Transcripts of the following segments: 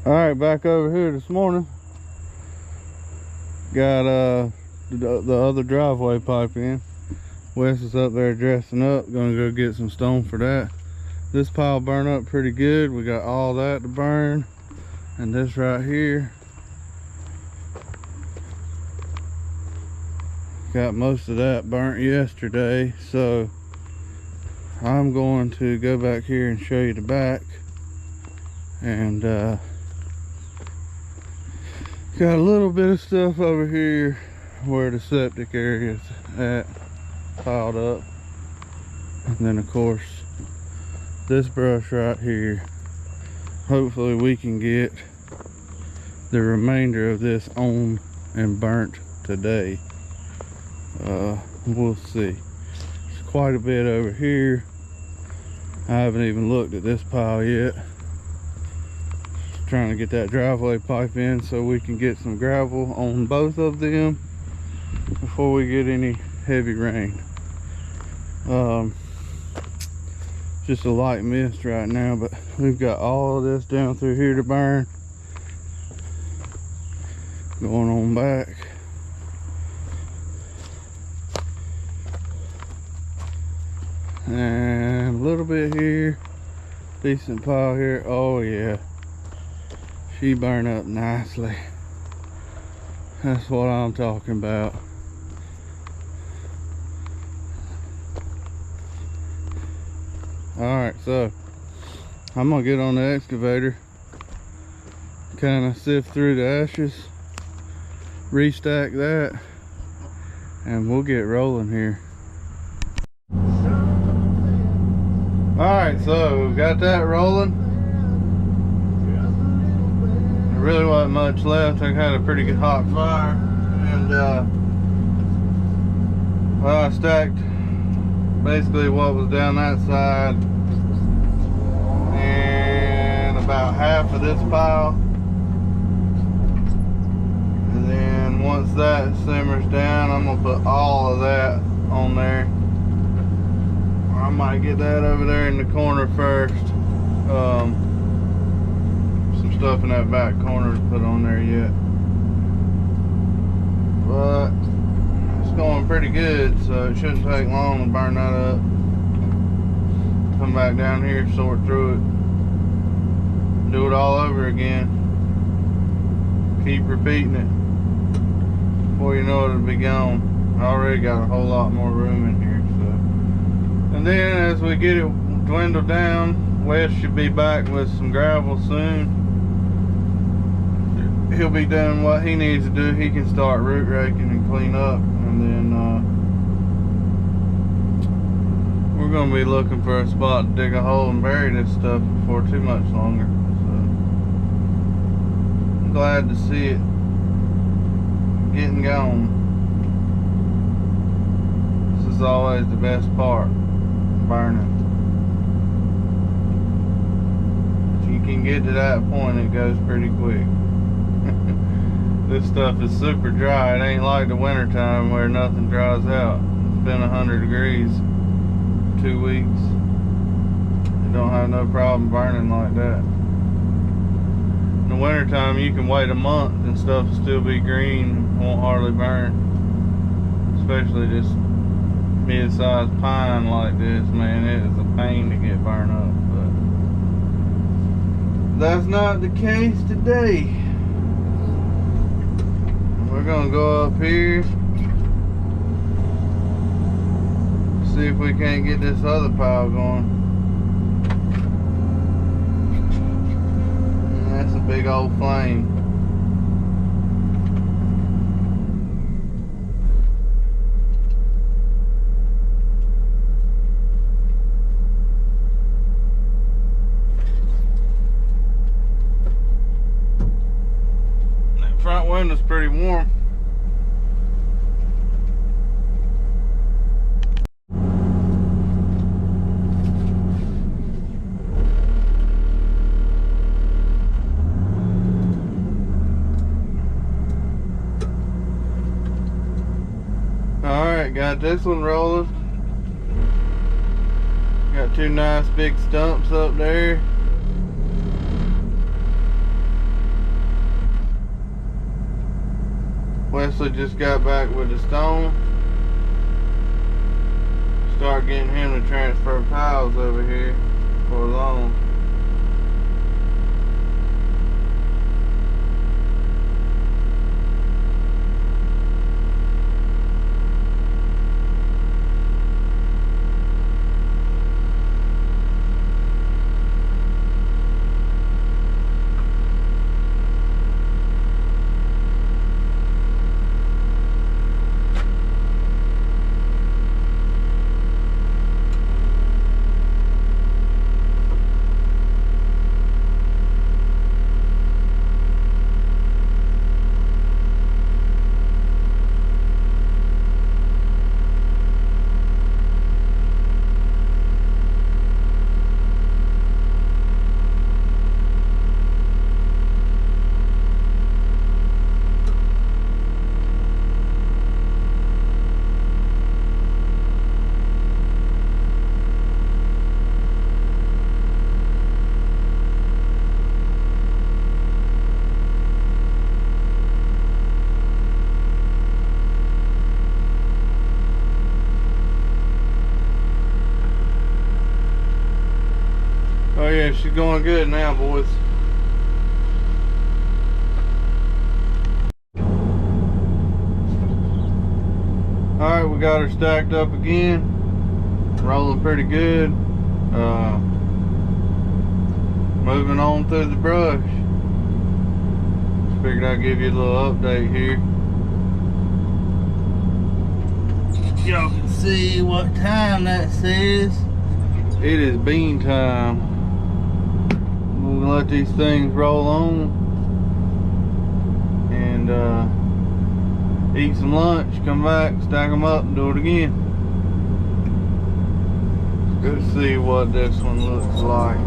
All right, back over here this morning. Got the other driveway pipe in. Wes is up there dressing up. Gonna go get some stone for that. This pile burned up pretty good. We got all that to burn, and this right here got most of that burnt yesterday. So I'm going to go back here and show you the back, and got a little bit of stuff over here where the septic area is at, piled up. And then of course this brush right here. Hopefully we can get the remainder of this on and burnt today. We'll see. There's quite a bit over here. I haven't even looked at this pile yet. Trying to get that driveway pipe in so we can get some gravel on both of them before we get any heavy rain. Just a light mist right now, but we've got all of this down through here to burn. Going on back. And a little bit here. Decent pile here. Oh yeah. She burned up nicely. That's what I'm talking about. Alright, so I'm gonna get on the excavator, kind of sift through the ashes, restack that, and we'll get rolling here. Alright, so got that rolling. There really wasn't much left. I had a pretty good hot fire, and well, I stacked basically what was down that side and about half of this pile, and then once that simmers down, I'm gonna put all of that on there. I might get that over there in the corner first. Some stuff in that back corner to put on there yet, but going pretty good, so it shouldn't take long to burn that up. Come back down here, sort through it, do it all over again. Keep repeating it. Before you know it, it'll be gone. I already got a whole lot more room in here, so. And then as we get it dwindled down, Wes should be back with some gravel soon. He'll be doing what he needs to do. He can start root raking and clean up. And then we're going to be looking for a spot to dig a hole and bury this stuff before too much longer. So I'm glad to see it getting going. This is always the best part, burning. If you can get to that point, it goes pretty quick. This stuff is super dry. It ain't like the winter time where nothing dries out. It's been 100 degrees 2 weeks. You don't have no problem burning like that. In the winter time, you can wait a month and stuff will still be green, won't hardly burn. Especially this mid-sized pine like this, man, it is a pain to get burned up. But that's not the case today. We're gonna go up here, see if we can't get this other pile going. And that's a big old flame. That front window's pretty warm. Got this one rolling. Got two nice big stumps up there. Wesley just got back with the stone. Start getting him to transfer piles over here for long. Oh yeah, she's going good now, boys. Alright, we got her stacked up again. Rolling pretty good. Moving on through the brush. Just figured I'd give you a little update here. Y'all can see what time that says. It is bean time. We're gonna let these things roll on and eat some lunch, come back, stack them up, and do it again. Go see what this one looks like.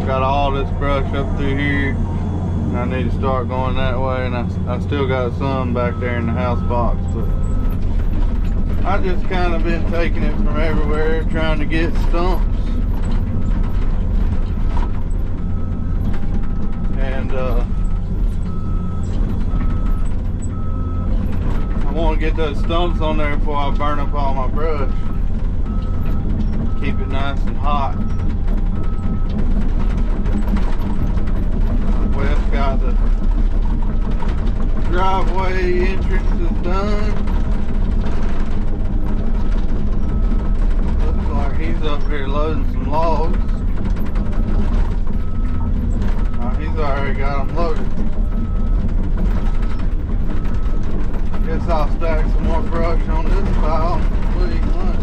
Got all this brush up through here, and I need to start going that way, and I still got some back there in the house box, but I just kind of been taking it from everywhere, trying to get stumps. And I want to get those stumps on there before I burn up all my brush. Keep it nice and hot. Wes got the driveway entrances done. Looks like he's up here loading some logs. He's already got them loaded. Guess I'll stack some more brush on this pile and we'll eat lunch.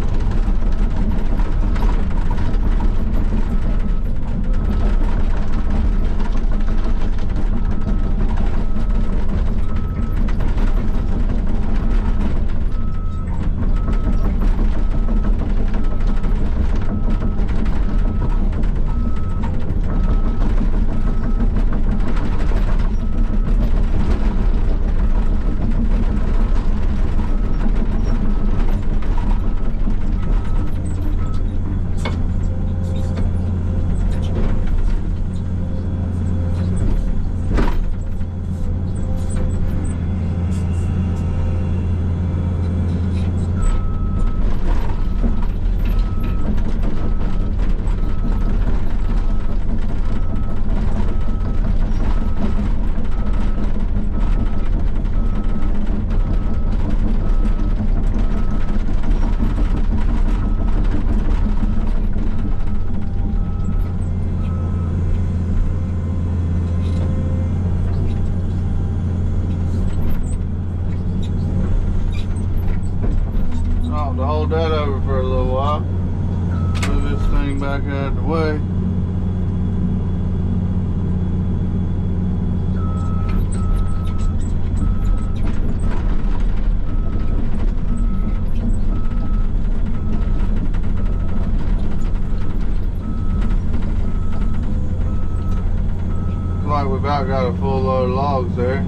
To hold that over for a little while. Move this thing back out of the way. Looks like we about got a full load of logs there.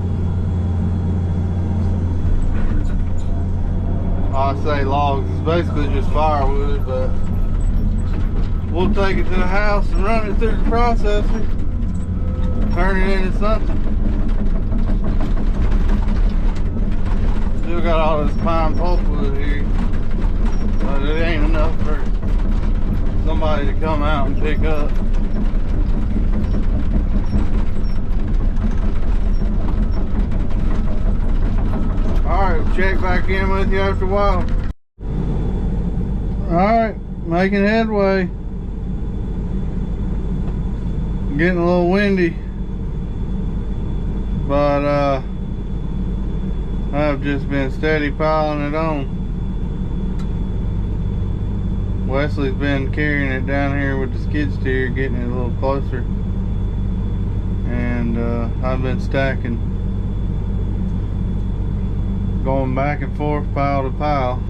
I say logs, it's basically just firewood, but we'll take it to the house and run it through the processor, turn it into something. Still got all this pine pulpwood here, but it ain't enough for somebody to come out and pick up. Alright, we'll check back in with you after a while. Alright, making headway. Getting a little windy, but I've just been steady piling it on. Wesley's been carrying it down here with the skid steer, getting it a little closer, and I've been stacking, going back and forth pile to pile.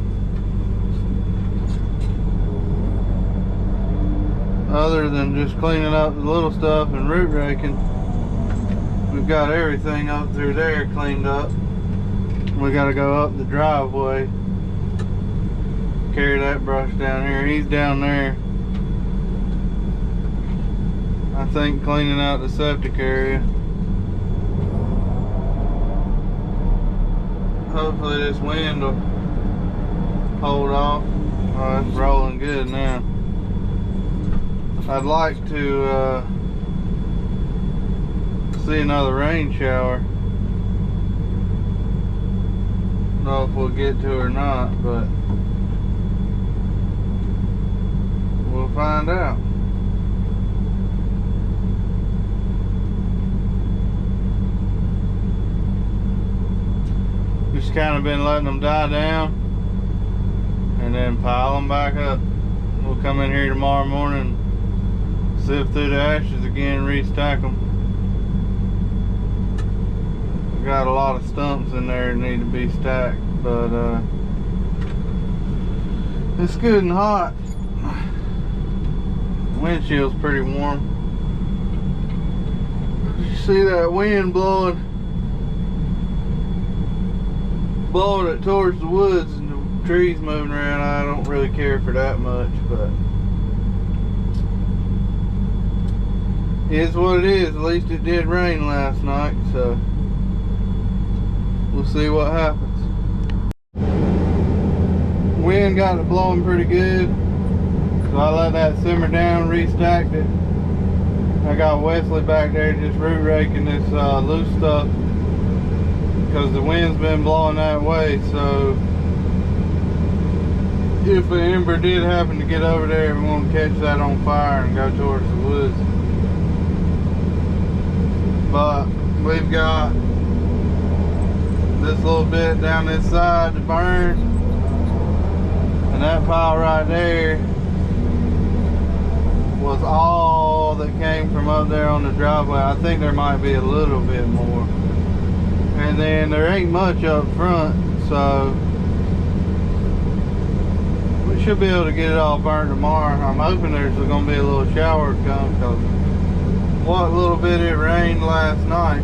Other than just cleaning up the little stuff and root raking, we've got everything up through there cleaned up. We got to go up the driveway, carry that brush down here. He's down there, I think, cleaning out the septic area. Hopefully this wind will hold off. Oh, it's rolling good now. I'd like to see another rain shower. Don't know if we'll get to it or not, but we'll find out. Just kind of been letting them die down and then pile them back up. We'll come in here tomorrow morning, sift through the ashes again, restack them. Got a lot of stumps in there that need to be stacked, but it's good and hot. Windshield's pretty warm. You see that wind blowing it towards the woods and the trees moving around. I don't really care for that much, but it is what it is. At least it did rain last night, so we'll see what happens. Wind got it blowing pretty good, so I let that simmer down, restacked it. I got Wesley back there just root raking this loose stuff because the wind's been blowing that way. So if an ember did happen to get over there, we want to catch that on fire and go towards the woods. But we've got this little bit down this side to burn, and that pile right there was all that came from up there on the driveway. I think there might be a little bit more, and then there ain't much up front, so we should be able to get it all burnt tomorrow. I'm hoping there's going to be a little shower come, because what little bit it rained last night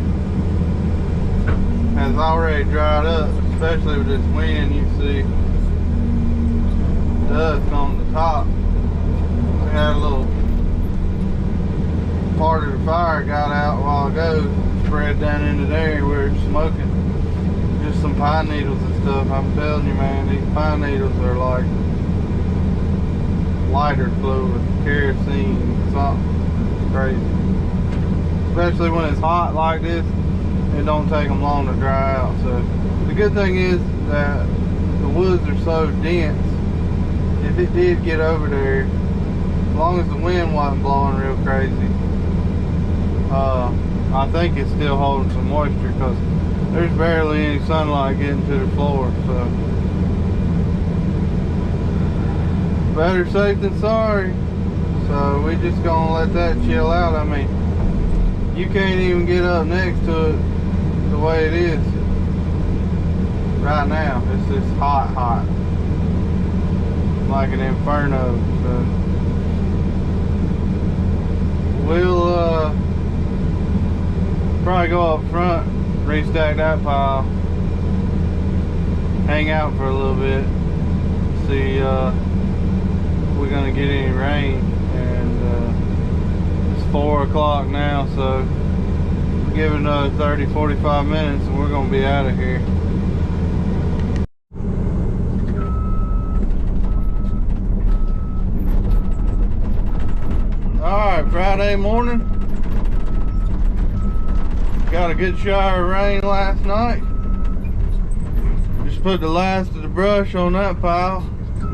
has already dried up, especially with this wind. You see dust on the top. We had a little part of the fire got out a while ago, spread down into there. We were smoking just some pine needles and stuff. I'm telling you, man, these pine needles are like lighter fluid, kerosene, something. It's crazy. Especially when it's hot like this, it don't take them long to dry out. So the good thing is that the woods are so dense, if it did get over there, as long as the wind wasn't blowing real crazy, I think it's still holding some moisture, because there's barely any sunlight getting to the floor. So better safe than sorry. So we just gonna let that chill out. I mean, you can't even get up next to it the way it is right now. It's just hot, like an inferno. So we'll probably go up front, restack that pile, hang out for a little bit, see if we're gonna get any rain. And it's 4 o'clock now, so give it another 30-45 minutes and we're gonna be out of here. Alright, Friday morning. Got a good shower of rain last night. Just put the last of the brush on that pile.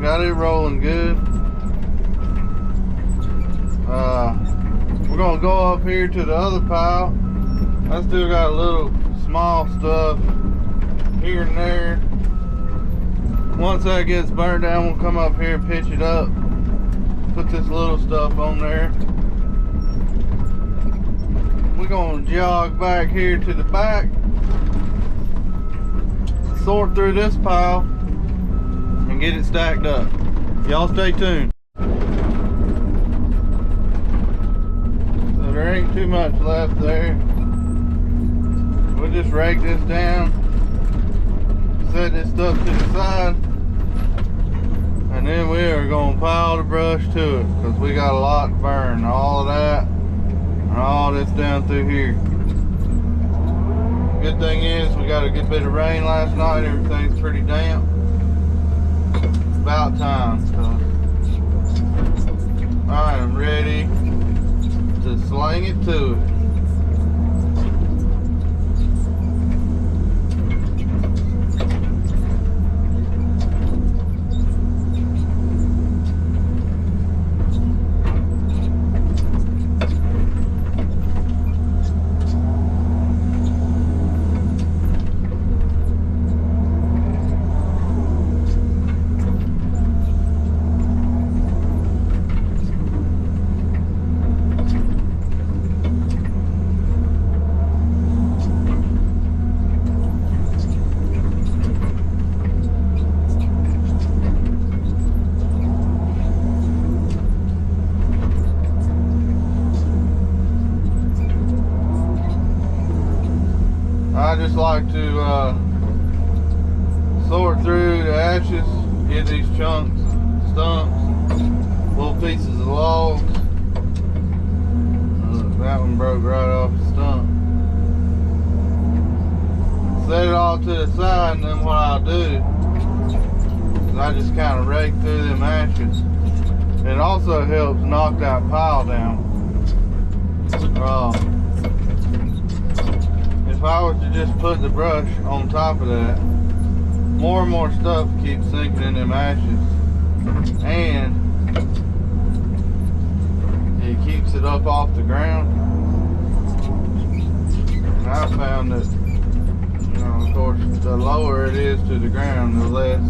Got it rolling good. We're gonna go up here to the other pile. I still got a little small stuff here and there. Once that gets burnt down, we'll come up here and pitch it up. Put this little stuff on there. We're gonna jog back here to the back, sort through this pile, and get it stacked up. Y'all stay tuned. So there ain't too much left there. We'll just rake this down, set this stuff to the side, and then we are gonna pile the brush to it, because we got a lot to burn. All of that and all this down through here. Good thing is we got a good bit of rain last night. Everything's pretty damp. It's about time. So I am ready to sling it to it. I just like to sort through the ashes, get these chunks, stumps, little pieces of logs. Look, that one broke right off the stump. Set it all to the side, and then what I'll do is I just kind of rake through them ashes. It also helps knock that pile down. If I was to just put the brush on top of that, more and more stuff keeps sinking in them ashes, and it keeps it up off the ground. And I found that, you know, of course, the lower it is to the ground, the less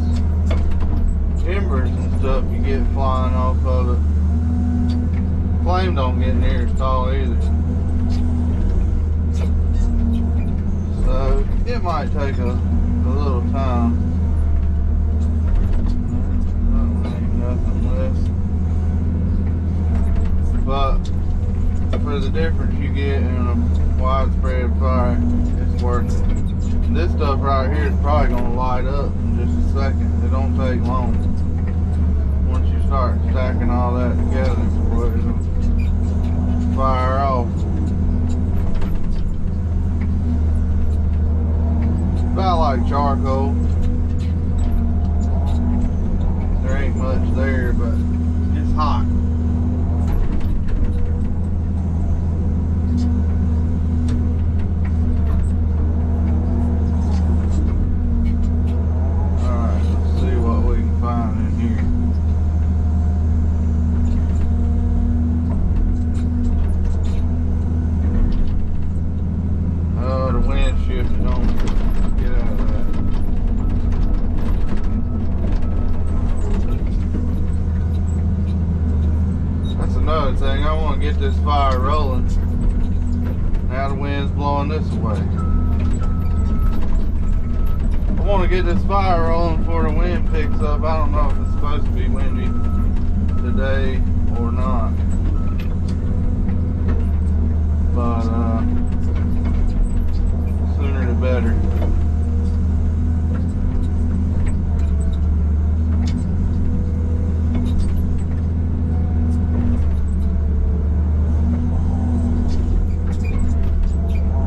embers and stuff you get flying off of it. Flame don't get near as tall either. So it might take a little time. Ain't nothing less. But for the difference you get in a widespread fire, it's worth it. And this stuff right here is probably going to light up in just a second. It don't take long. Once you start stacking all that together, it'll fire off. About like charcoal. There ain't much there, but it's hot. Alright, let's see what we can find in here. Oh, the wind shifted on me. Get out of that. That's another thing. I want to get this fire rolling. Now the wind's blowing this way. I want to get this fire rolling before the wind picks up. I don't know if it's supposed to be windy today or not. But sooner the better.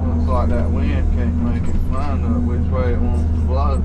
Looks like that wind can't make its mind up which way it wants to blow.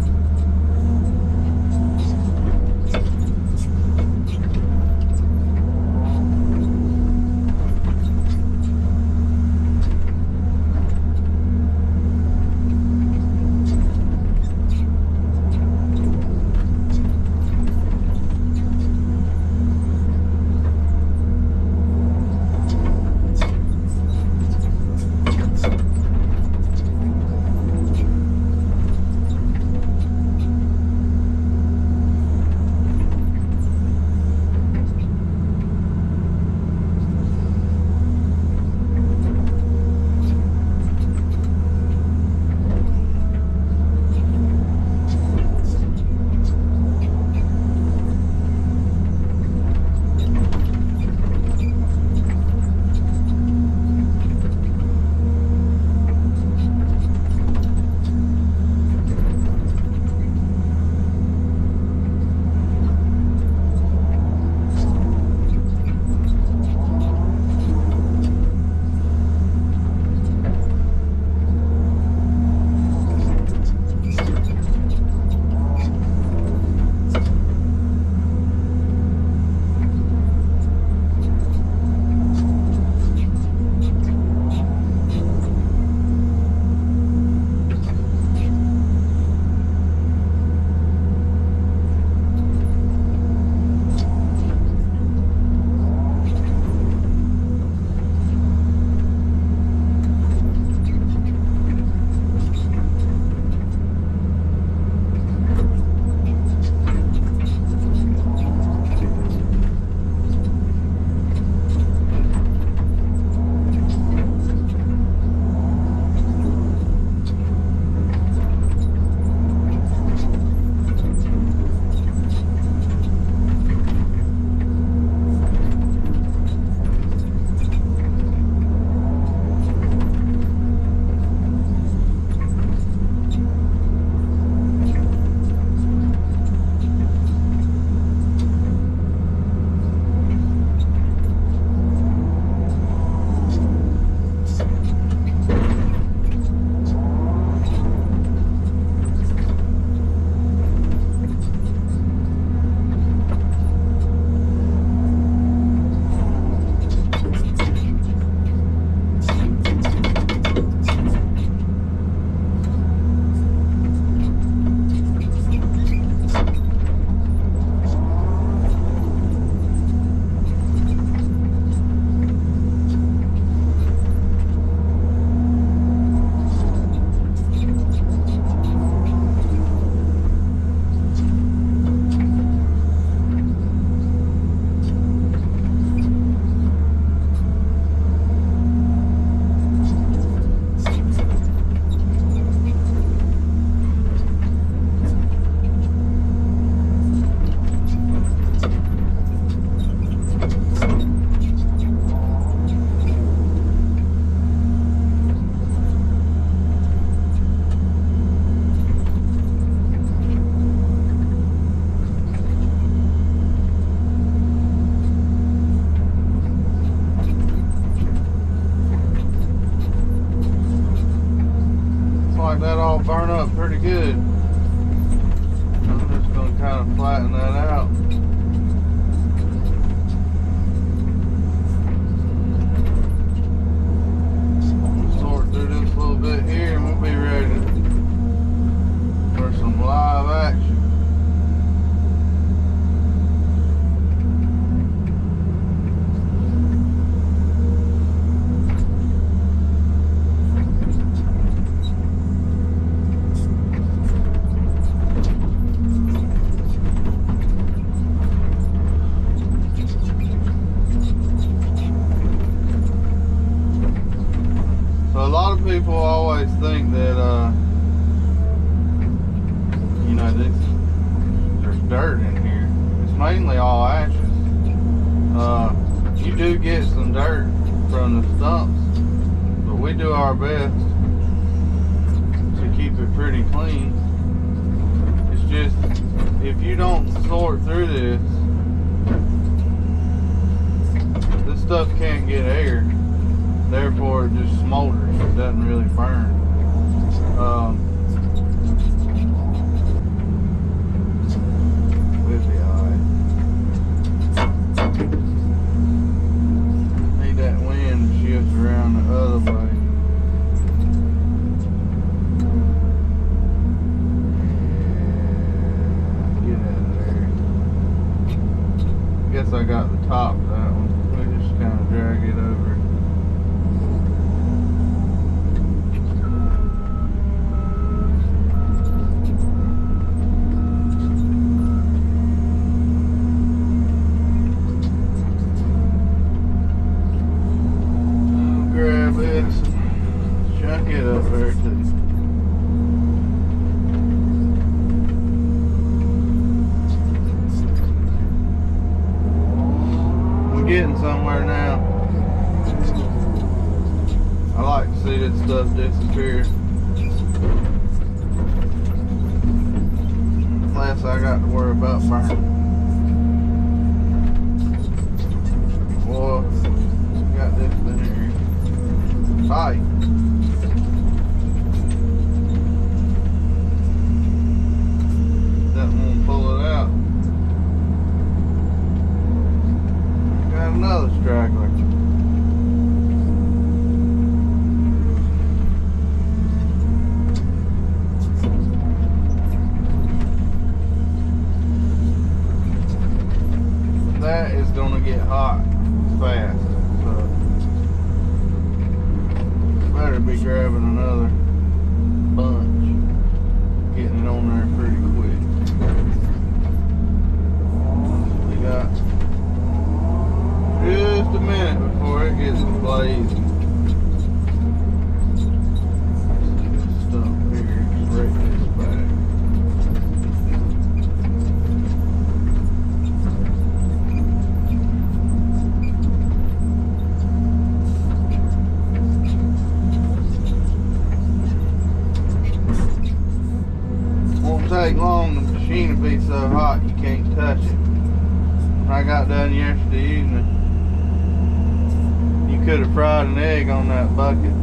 all burn up pretty good. I'm just going to kind of flatten that out. Sort through this little bit here and we'll be ready for some live action. People always think that you know, there's dirt in here. It's mainly all ashes. You do get some dirt from the stumps, but we do our best to keep it pretty clean. It's just, if you don't sort through this stuff can't get air. Therefore, it just smolders. It doesn't really burn. We'll be alright. Need that wind to shift around the other way. Yeah, get out of there. Guess I got the top of that one. We just kind of drag it over. Get up there too. We're getting somewhere now. I like to see this stuff disappear. Less I got to worry about burning. Boy, got this in here. Tight. Pull it out. Got another straggler. That is going to get hot fast, so better be grabbing another bunch, getting it on there pretty quick. Got just a minute before it gets blazing. This stuff here, break this back. Won't take long, the machine will be so hot you can't touch it. I got done yesterday evening. You could have fried an egg on that bucket.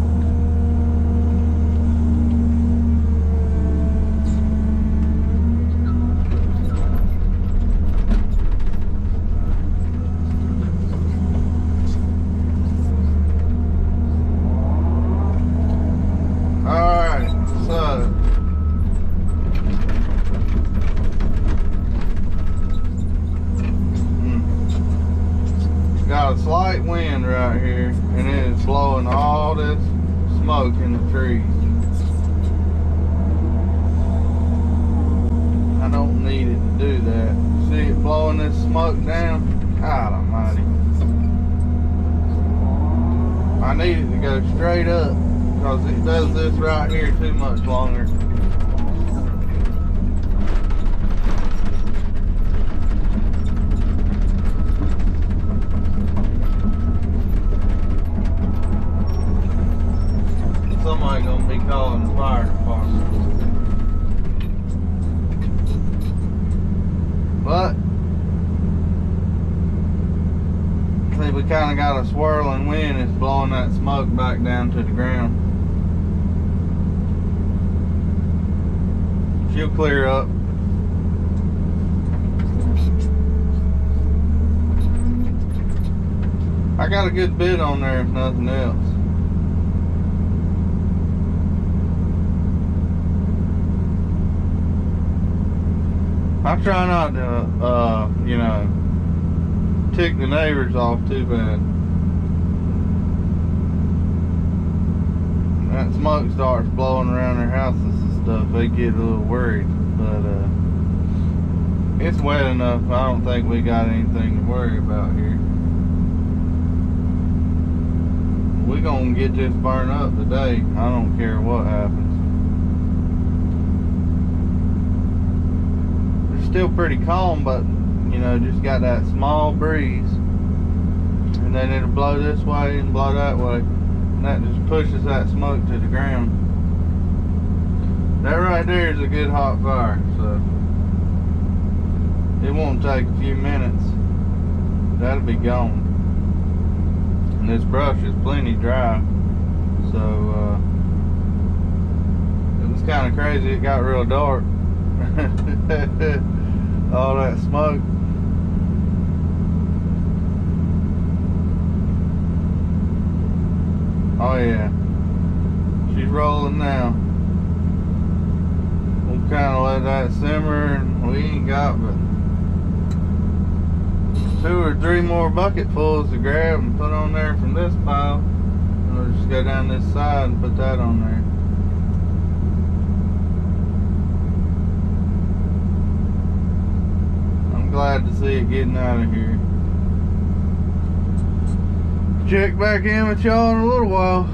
Alright, so got a slight wind right here, and it is blowing all this smoke in the trees. I don't need it to do that. See it blowing this smoke down? God almighty. I need it to go straight up, because it does this right here too much longer. Somebody gonna be calling the fire department. But see, we kind of got a swirling wind. It's blowing that smoke back down to the ground. She'll clear up. I got a good bid on there, if nothing else. I try not to, you know, tick the neighbors off too bad. When that smoke starts blowing around their houses and stuff, they get a little worried. But it's wet enough. I don't think we got anything to worry about here. We gonna get this burned up today. I don't care what happens. It's still pretty calm, but you know, just got that small breeze, and then it'll blow this way and blow that way, and that just pushes that smoke to the ground. That right there is a good hot fire, so it won't take a few minutes. That'll be gone. And this brush is plenty dry, so it was kind of crazy. It got real dark. All that smoke. Oh yeah, she's rolling now. We'll kind of let that simmer, and we ain't got but 2 or 3 more bucketfuls to grab and put on there from this pile. And we'll just go down this side and put that on there. I'm glad to see it getting out of here. Check back in with y'all in a little while.